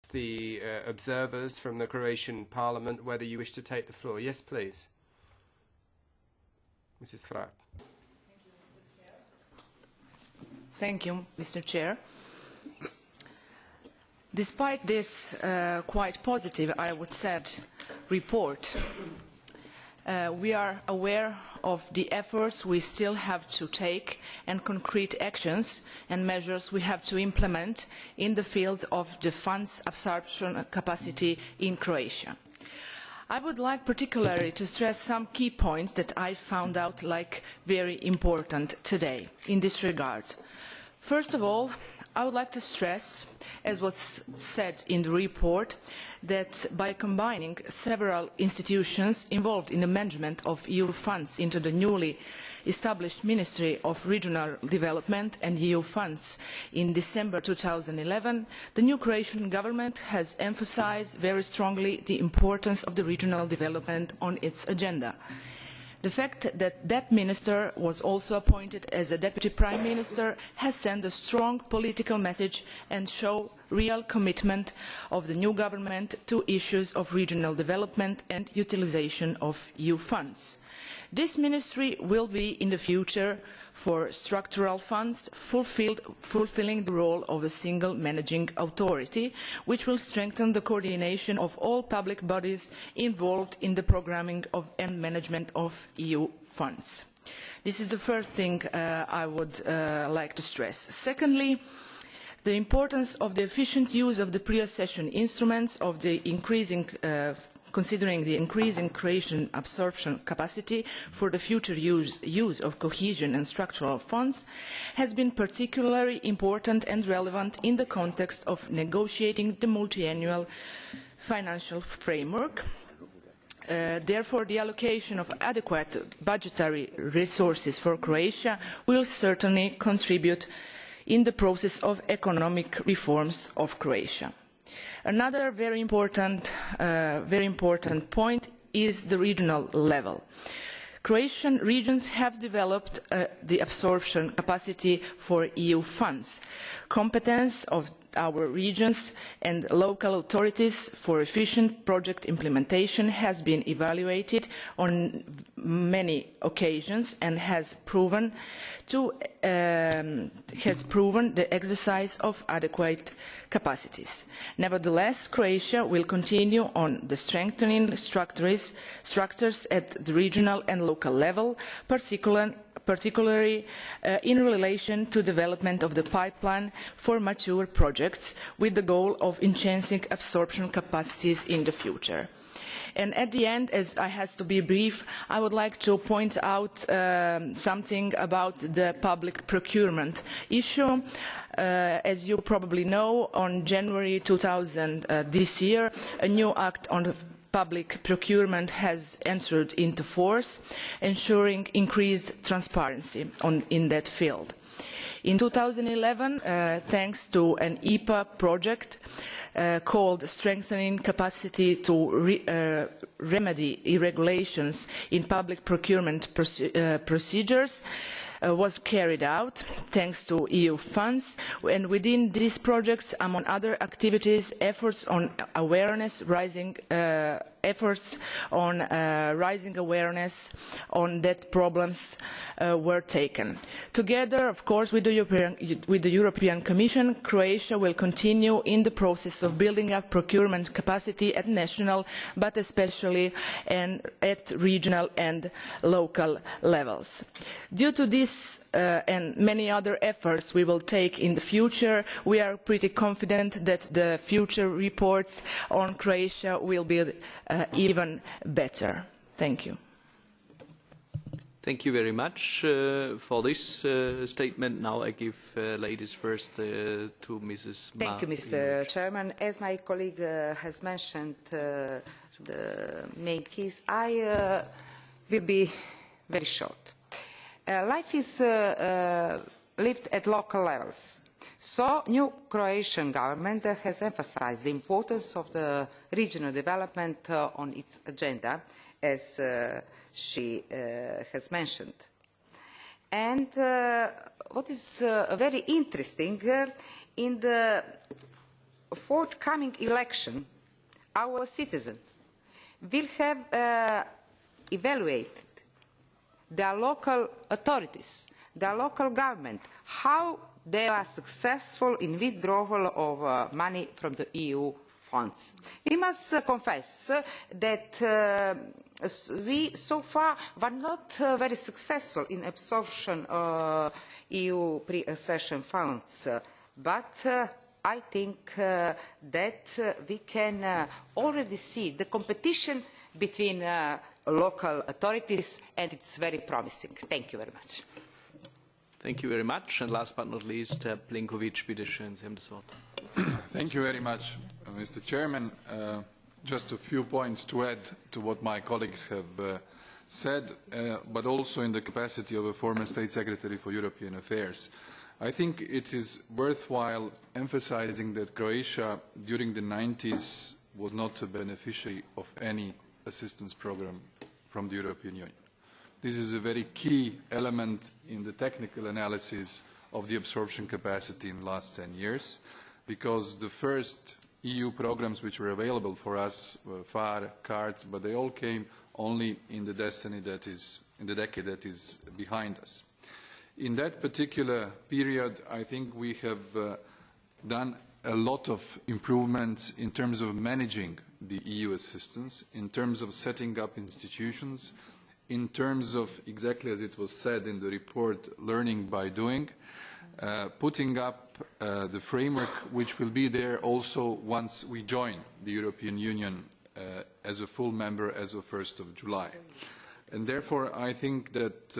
the observers from the Croatian Parliament whether you wish to take the floor. Yes, please. Mrs. Vrbat. Thank you, Mr. Chair. Despite this quite positive, I would say, report, we are aware of the efforts we still have to take and concrete actions and measures we have to implement in the field of the funds absorption capacity in Croatia. I would like particularly to stress some key points that I found out like very important today in this regard. First of all, I would like to stress, as was said in the report, that by combining several institutions involved in the management of EU funds into the newly established Ministry of Regional Development and EU funds in December 2011, the new Croatian government has emphasised very strongly the importance of the regional development on its agenda. The fact that that minister was also appointed as a deputy prime minister has sent a strong political message and shows real commitment of the new government to issues of regional development and utilisation of EU funds. This ministry will be in the future for structural funds fulfilling the role of a single managing authority, which will strengthen the coordination of all public bodies involved in the programming of and management of EU funds. This is the first thing I would like to stress. Secondly, the importance of the efficient use of the pre-accession instruments of the increasing considering the increasing Croatian absorption capacity for the future use of cohesion and structural funds, has been particularly important and relevant in the context of negotiating the multiannual financial framework. Therefore, the allocation of adequate budgetary resources for Croatia will certainly contribute in the process of economic reforms of Croatia. Another very important point is the regional level. Croatian regions have developed the absorption capacity for EU funds. Competence of our regions and local authorities for efficient project implementation has been evaluated on many occasions and has proven the exercise of adequate capacities. Nevertheless, Croatia will continue on the strengthening structures at the regional and local level, particularly in relation to development of the pipeline for mature projects with the goal of enhancing absorption capacities in the future. And at the end, as I have to be brief, I would like to point out something about the public procurement issue. As you probably know, on January 2000 this year, a new act on public procurement has entered into force, ensuring increased transparency in that field. In 2011, thanks to an EPA project called Strengthening Capacity to Remedy Irregularities in Public Procurement Procedures, was carried out thanks to EU funds, and within these projects, among other activities, efforts on raising awareness on that problems were taken. Together, of course, with the European Commission, Croatia will continue in the process of building up procurement capacity at national, but especially at regional and local levels. Due to this and many other efforts we will take in the future, we are pretty confident that the future reports on Croatia will be even better. Thank you. Thank you very much for this statement. Now I give ladies first to Mrs. Thank you, Mr. Chairman. As my colleague has mentioned the main keys, I will be very short. Life is lived at local levels. So, new Croatian government has emphasized the importance of the regional development on its agenda, as she has mentioned. And what is very interesting, in the forthcoming election, our citizens will have evaluated the local authorities, the local government, how they are successful in withdrawal of money from the EU funds. We must confess that we so far were not very successful in absorption of EU pre-accession funds, but I think that we can already see the competition between local authorities, and it's very promising. Thank you very much. Thank you very much. And last but not least, Plenkovic, bitte schön, Sie haben das Wort. Thank you very much, Mr. Chairman. Just a few points to add to what my colleagues have said, but also in the capacity of a former State Secretary for European Affairs. I think it is worthwhile emphasizing that Croatia, during the 90s, was not a beneficiary of any assistance program from the European Union. This is a very key element in the technical analysis of the absorption capacity in the last 10 years, because the first EU programs which were available for us were FAR, CARDS, but they all came only in the decade that is behind us. In that particular period, I think we have done a lot of improvements in terms of managing the EU assistance, in terms of setting up institutions, in terms of, exactly as it was said in the report, learning by doing, putting up the framework which will be there also once we join the European Union as a full member as of 1st of July. And therefore, I think that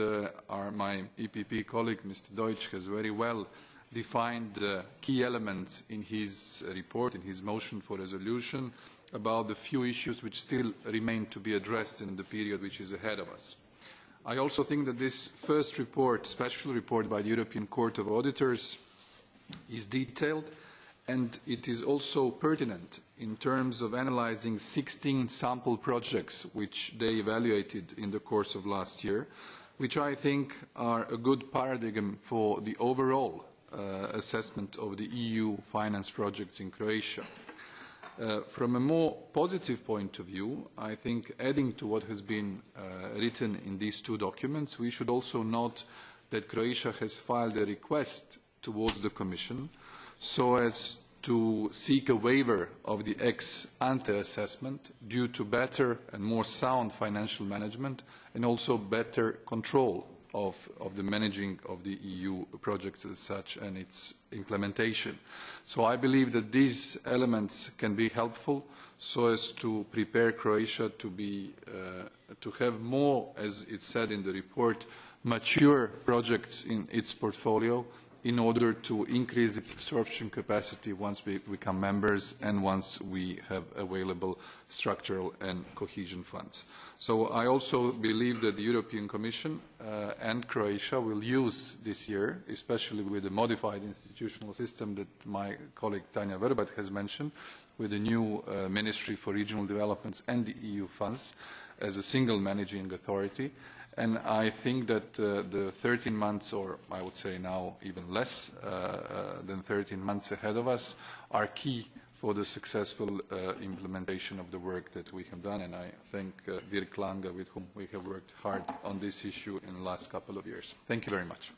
my EPP colleague, Mr. Deutsch, has very well defined key elements in his report, in his motion for resolution, about the few issues which still remain to be addressed in the period which is ahead of us. I also think that this first report, special report by the European Court of Auditors, is detailed, and it is also pertinent in terms of analysing 16 sample projects which they evaluated in the course of last year, which I think are a good paradigm for the overall assessment of the EU finance projects in Croatia. From a more positive point of view, I think adding to what has been written in these two documents, we should also note that Croatia has filed a request towards the Commission so as to seek a waiver of the ex-ante assessment due to better and more sound financial management and also better control of the managing of the EU projects as such and its implementation. So I believe that these elements can be helpful so as to prepare Croatia to have more, as it said in the report, mature projects in its portfolio in order to increase its absorption capacity once we become members and once we have available structural and cohesion funds. So I also believe that the European Commission and Croatia will use this year, especially with the modified institutional system that my colleague Tanja Vrbat has mentioned, with the new Ministry for Regional Developments and the EU funds as a single managing authority. And I think that the 13 months, or I would say now even less than 13 months ahead of us, are key for the successful implementation of the work that we have done. And I thank Dirk Lange, with whom we have worked hard on this issue in the last couple of years. Thank you very much.